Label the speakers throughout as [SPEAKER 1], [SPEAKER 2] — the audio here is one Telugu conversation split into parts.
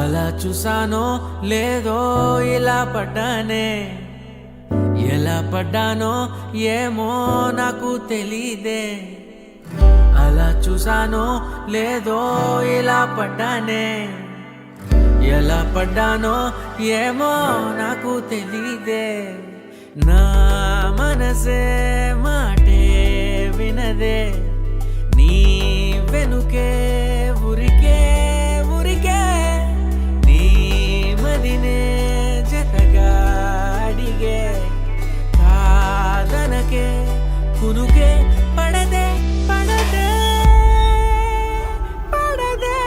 [SPEAKER 1] అలా చూసానో లేదో ఇలా పడ్డానే, ఎలా పడ్డానో ఏమో నాకు తెలీదే. అలా చూసానో లేదో ఇలా పడ్డానే, ఎలా పడ్డానో ఏమో నాకు తెలీదే. నా మనసే మాటే వినదే, నీ వెనుకే ఉరికే ఉరికే, నీ మదినే జతగా అడిగే, కాదనకే కునుకే పడదే పడదే పడదే.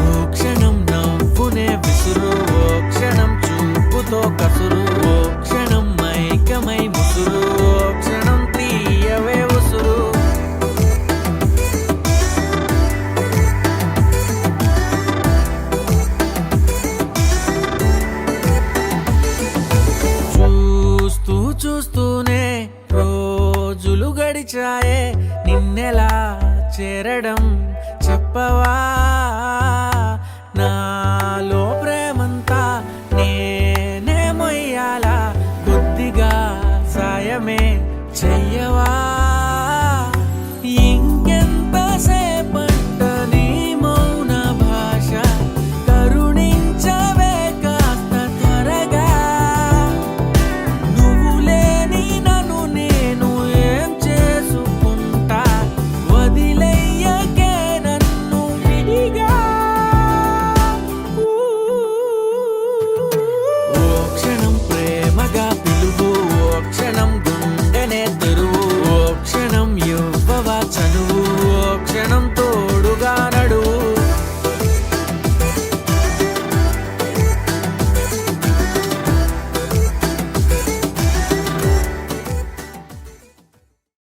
[SPEAKER 1] ఓ క్షణం నవ్వునే విసురు, ఓ క్షణం చూపుతో కసురు, ఓ క్షణం మైకమై ముసురు, ఓ క్షణం తీయవే ఉసురు. చూస్తూ చూస్తూనే రోజులు గడిచాయే, నిన్నెలా చేరడం చెప్పవా. నాలో ప్రేమంతా నేనే మొయ్యాలా, కొద్దిగా సాయమే చెయ్యవా.